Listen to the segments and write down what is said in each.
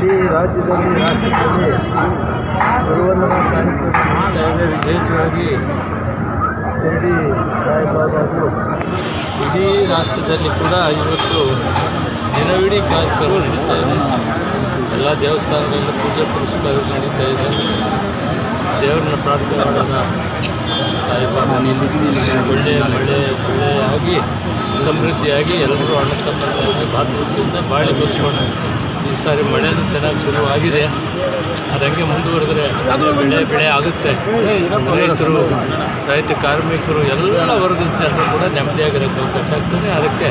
ಇಡೀ ರಾಜ್ಯದಲ್ಲಿ ಗುರುವಂದನಾ ಕಾರ್ಯಕ್ರಮ ನಡೀತಾ ಇದೆ. ವಿಶೇಷವಾಗಿ ಶಿರಡಿ ಸಾಯಿಬಾಬಾಜು ಇಡೀ ರಾಷ್ಟ್ರದಲ್ಲಿ ಕೂಡ ಇವತ್ತು ದಿನವಿಡೀ ಕಾರ್ಯಕ್ರಮ ನಡೀತಾ ಇದೆ. ಎಲ್ಲ ದೇವಸ್ಥಾನಗಳಲ್ಲಿ ಪೂಜೆ ಪುರಸ್ಕಾರಗಳು ನಡೀತಾ ಇದೆ. ದೇವರನ್ನ ಪ್ರಾರ್ಥನೆ ಮಾಡೋಣ, ಸಾಯಿಬಾಬಾ ಒಳ್ಳೆಯ ಬೆಳೆಯಾಗಿ ಸಮೃದ್ಧಿಯಾಗಿ ಎಲ್ಲರೂ ಅಣ್ಣ ತಮ್ಮಂದಿರಾಗಿ ಭಾತೃತ್ವದಿಂದ ಬಾಳಿ ಬಚ್ಚಿಕೊಂಡು ಈ ಸಾರಿ ಮಳೆನೂ ಚೆನ್ನಾಗಿ ಶುರುವಾಗಿದೆ. ಅದಂಗೆ ಮುಂದುವರೆದರೆ ಬೆಳೆ ಆಗುತ್ತೆ. ರೈತರು, ರೈತ ಕಾರ್ಮಿಕರು ಎಲ್ಲ ವರ್ಗದ ಜನರು ಕೂಡ ನೆಮ್ಮದಿಯಾಗಿರೋಕ್ಕೆ ಅವಕಾಶ ಆಗ್ತದೆ. ಅದಕ್ಕೆ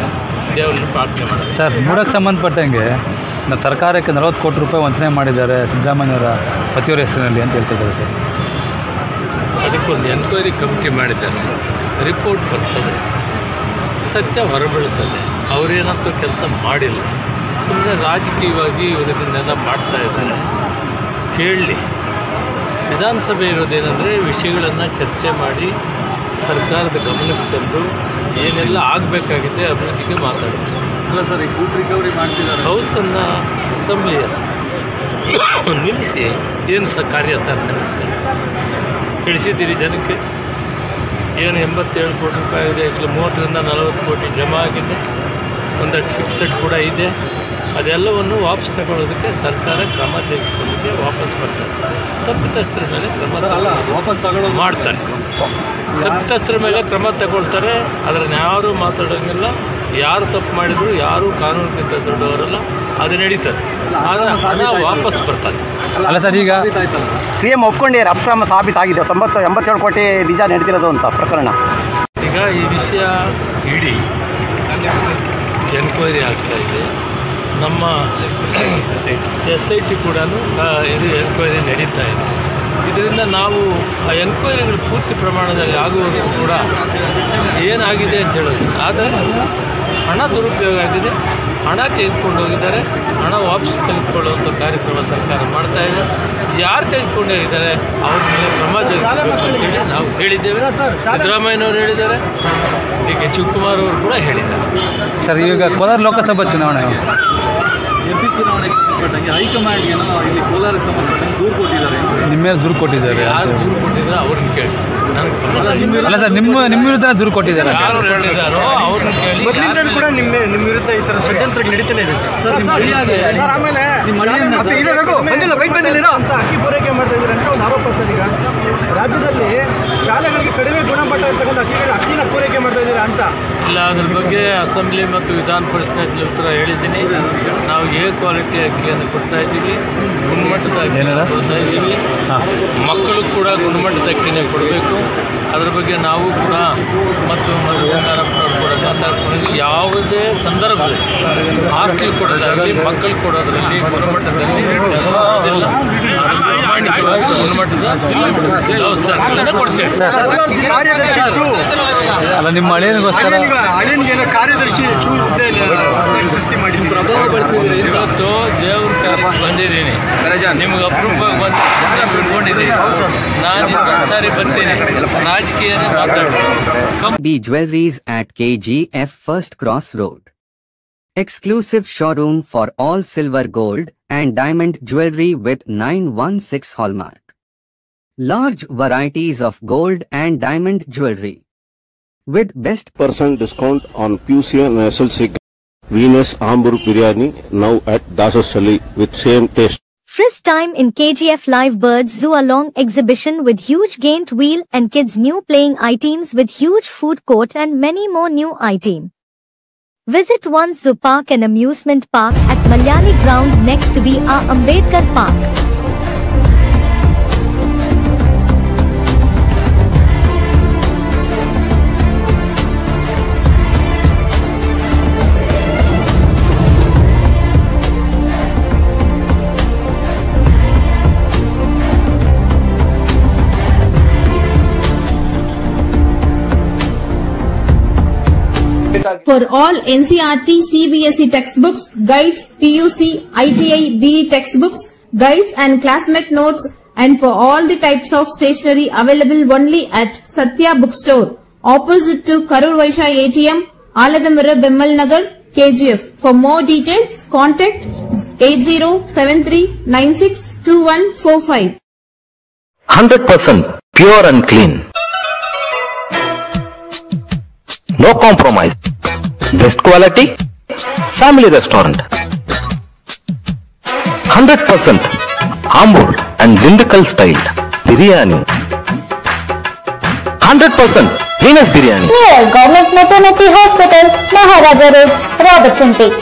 ದೇವರನ್ನು ಪ್ರಾರ್ಥನೆ ಮಾಡೋದು. ಸರ್, ಮೂಡಕ್ಕೆ ಸಂಬಂಧಪಟ್ಟಂಗೆ ಸರ್ಕಾರಕ್ಕೆ 40 ಕೋಟಿ ರೂಪಾಯಿ ವಂಚನೆ ಮಾಡಿದ್ದಾರೆ ಸಿದ್ದರಾಮಯ್ಯವರ ಪತಿಯವರ ಹೆಸರಿನಲ್ಲಿ ಅಂತ ಹೇಳ್ತಿದ್ದಾರೆ ಸರ್. ಅದಕ್ಕೊಂದು ಎನ್ಕ್ವೈರಿ ಕಮಿಟಿ ಮಾಡಿದ್ದಾರೆ. ರಿಪೋರ್ಟ್ ಬರ್ತದೆ, ಸತ್ಯ ಹೊರಬೀಳುತ್ತದೆ. ಅವರೇನಂತೂ ಕೆಲಸ ಮಾಡಿಲ್ಲ, ಸುಮ್ಮನೆ ರಾಜಕೀಯವಾಗಿ ಇವರನ್ನೆಲ್ಲ ಮಾಡ್ತಾ ಇದ್ದಾರೆ. ಕೇಳಲಿ, ವಿಧಾನಸಭೆ ಇರೋದೇನೆಂದರೆ ವಿಷಯಗಳನ್ನು ಚರ್ಚೆ ಮಾಡಿ ಸರ್ಕಾರದ ಗಮನಕ್ಕೆ ತಂದು ಏನೆಲ್ಲ ಆಗಬೇಕಾಗಿದೆ ಅಭಿವೃದ್ಧಿಗೆ ಮಾತಾಡ್ತಾರೆ. ಅಲ್ಲ ಸರ್, ಈ ಫುಡ್ ರಿಕವರಿ ಮಾಡ್ತಿದ್ದಾರೆ. ಹೌಸನ್ನು ಅಸೆಂಬ್ಲಿಯ ನಿಲ್ಲಿಸಿ ಏನು ಕಾರ್ಯಾಚರಣೆ ಮಾಡ್ತಾರೆ ತಿಳಿಸಿದ್ದೀರಿ ಜನಕ್ಕೆ. ಏನು 87 ಕೋಟಿ ರೂಪಾಯಿ ಇದೆ, ಈಗ 30ರಿಂದ 40 ಕೋಟಿ ಜಮಾ ಆಗಿದೆ. ಒಂದಷ್ಟು ಫಿಕ್ಸೆಡ್ ಕೂಡ ಇದೆ. ಅದೆಲ್ಲವನ್ನು ವಾಪಸ್ ತಗೊಳ್ಳೋದಕ್ಕೆ ಸರ್ಕಾರ ಕ್ರಮ ತೆಗೆದುಕೊಂಡಿದೆ. ವಾಪಸ್ ಬರ್ತಾರೆ. ತಪ್ಪಿತಸ್ಥರ ಮೇಲೆ ಕ್ರಮ ವಾಪಸ್ ತಗೊಳ್ಳೋದು ಮಾಡ್ತಾರೆ. ತಪ್ಪಿತಸ್ಥರ ಮೇಲೆ ಕ್ರಮ ತಗೊಳ್ತಾರೆ. ಅದನ್ನು ಯಾರೂ ಮಾತಾಡೋಂಗಿಲ್ಲ. ಯಾರು ತಪ್ಪು ಮಾಡಿದ್ರು ಯಾರೂ ಕಾನೂನಿಗಿಂತ ದೊಡ್ಡವರಲ್ಲ. ಅದು ನಡೀತದೆ. ಹಣ ವಾಪಸ್ ಬರ್ತಾರೆ. ಅಲ್ಲ ಸರ್, ಈಗ ಸಿಎಂ ಒಪ್ಕೊಂಡಿದ್ದಾರೆ, ಅಕ್ರಮ ಸಾಬೀತಾಗಿದೆ. 87 ಕೋಟಿ ನಿಜ ನಡೆದಿರೋದು ಅಂತ ಪ್ರಕರಣ. ಈಗ ಈ ವಿಷಯ ಇಡೀ ಎನ್ಕ್ವೈರಿ ಆಗ್ತಾಯಿದೆ. ನಮ್ಮ SIT ಕೂಡ ಇದು ಎನ್ಕ್ವೈರಿ ನಡೀತಾ ಇದೆ. ಇದರಿಂದ ನಾವು ಆ ಎನ್ಕ್ವೈರಿಗಳು ಪೂರ್ತಿ ಪ್ರಮಾಣದಲ್ಲಿ ಆಗುವವರೆಗೂ ಕೂಡ ಏನಾಗಿದೆ ಅಂತ ಹೇಳೋದು. ಆದರೆ ಹಣ ದುರುಪಯೋಗ ಆಗಿದೆ, ಹಣ ತೆಗೆದುಕೊಂಡು ಹೋಗಿದ್ದಾರೆ. ಹಣ ವಾಪಸ್ ತೆಗೆದುಕೊಳ್ಳುವಂಥ ಕಾರ್ಯಕ್ರಮ ಸರ್ಕಾರ ಮಾಡ್ತಾ ಇದೆ. ಯಾರು ತೆಗೆದುಕೊಂಡು ಹೋಗಿದ್ದಾರೆ ಅವ್ರ ಮೇಲೆ ಕ್ರಮ ಜರುಗಿಸಬೇಕು ಅಂತೇಳಿ ನಾವು ಹೇಳಿದ್ದೇವೆ. ಸಿದ್ದರಾಮಯ್ಯನವರು ಹೇಳಿದ್ದಾರೆ, ಡಿ.ಕೆ. ಶಿವಕುಮಾರ್ ಅವರು ಕೂಡ ಹೇಳಿದ್ದಾರೆ. ಸರ್, ಈಗ ಕೋಲಾರ ಲೋಕಸಭಾ ಚುನಾವಣೆ MP ಚುನಾವಣೆಗೆ ಸಂಬಂಧಪಟ್ಟಂಗೆ ಹೈಕಮಾಂಡ್ ಏನೋ ಇಲ್ಲಿ ಕೋಲಾರಕ್ಕೆ ಸಂಬಂಧಪಟ್ಟಂಗೆ ದೂರು ಕೊಟ್ಟಿದ್ದಾರೆ. ನಿಮ್ಮ ಮೇಲೆ ದೂರು ಕೊಟ್ಟಿದ್ದಾರೆ. ಯಾರು ದೂರು ಕೊಟ್ಟಿದ್ದಾರೆ ಅವ್ರನ್ನ ಕೇಳಿ, ನನಗೆ ಸಂಬಂಧ ಅಲ್ಲ ಸರ್, ನಿಮ್ಮ ವಿರುದ್ಧ ದೂರು ಕೊಟ್ಟಿದ್ದಾರೆ. ಯಾರು ಹೇಳಿದಾರೋ ಅವ್ರನ್ನ ಕೇಳಿ. ಮೊದಲಿಂದ ಕೂಡ ನಿಮ್ಮ ವಿರುದ್ಧ ಈ ಥರ ಷಡ್ಯಂತ್ರ ನಡೀತಾನೆ ಇದೆ ಸರ್. ನಿಮ್ಮ ಆಮೇಲೆ ಅಂತ ಅಕ್ಕಿ ಪೂರೈಕೆ ಮಾಡ್ತಾ ಇದ್ದಾರೆ ಅಂತ ಒಂದು ಆರೋಪ ಸರ್. ಈಗ ರಾಜ್ಯದಲ್ಲಿ ಶಾಲೆಗಳಿಗೆ ಕಡಿಮೆ ಗುಣಮಟ್ಟ ಇರ್ತಕ್ಕಂಥ ಅಕ್ಕಿನ ಪೂರೈಕೆ ಮಾಡ್ತಾ ಇದ್ದೀರಾ ಅಂತ. ಇಲ್ಲ, ಅದ್ರ ಬಗ್ಗೆ ಅಸೆಂಬ್ಲಿ ಮತ್ತು ವಿಧಾನ ಪರಿಷತ್ನಲ್ಲಿ ಉತ್ತರ ಹೇಳಿದ್ದೀನಿ. ನಾವು ಕ್ವಾಲಿಟಿ ಅಕ್ಕಿಯನ್ನು ಕೊಡ್ತಾ ಇದ್ದೀವಿ, ಗುಣಮಟ್ಟದ ಅಕ್ಕಿಯನ್ನು ಕೊಡ್ತಾ ಇದ್ದೀವಿ. ಮಕ್ಕಳು ಕೂಡ ಗುಣಮಟ್ಟದ ಅಕ್ಕಿನೇ ಕೊಡಬೇಕು. ಅದರ ಬಗ್ಗೆ ನಾವು ಕೂಡ ಮತ್ತು ಯಾವುದೇ ಸಂದರ್ಭದಲ್ಲಿ ಆಸ್ತಿ ಕೊಡೋದಾಗಲಿ ಮಕ್ಕಳು ಕೊಡೋದ್ರಲ್ಲಿ ಗುಣಮಟ್ಟದಲ್ಲಿ ಪ್ರಾಮಾಣಿಕವಾಗಿ ಗುಣಮಟ್ಟದ ವ್ಯವಸ್ಥೆ ಕೊಡ್ತೇವೆ. ಅಲ್ಲ, ನಿಮ್ಮ ಹಳೆಯನಿಗೋಸ್ಕರ ಕಾರ್ಯದರ್ಶಿ ಸೃಷ್ಟಿ ಮಾಡಿ ಪ್ರಭಾವ ಬಳಸಿದ್ರೆ ಇವತ್ತು ದೇವ್ರ ಕಾರ್ಯಕ್ಕೆ ಬಂದಿದ್ದೀನಿ. ನಿಮ್ಗೆ ಅಪರೂಪವಾಗಿ ಬಂದಿದ್ದೀನಿ. ನಾನು ಸಾರಿ ಬರ್ತೀನಿ, ರಾಜಕೀಯನೇ ಮಾತಾಡೋದು. B Jewelries at KGF First Cross Road. Exclusive showroom for all silver, gold and diamond jewelry with 916 hallmark. Large varieties of gold and diamond jewelry with best % discount on Pusia Nasal Silk Venus Hamburg Biryani now at Dasasali with same taste. Frizz time in KGF Live Birds Zoo Along exhibition with huge gained wheel and kids new playing items with huge food court and many more new items. Visit one zoo park and amusement park at Malyali ground next to B.R. Ambedkar Park. For all NCERT, CBSE textbooks, guides, PUC, ITI, BE textbooks, guides and classmate notes, and for all the types of stationery available only at Satya Bookstore, opposite to Karur Vaishya ATM, Aladamira Bemmal Nagar, KGF. For more details, contact 8073962145. 100% pure and clean. No compromise. Best quality. Family restaurant. 100% Ambur and Dindukal style biryani. 100% Venus biryani. Near Government Maternity Hospital, Maharaja Road, Robertson Peak.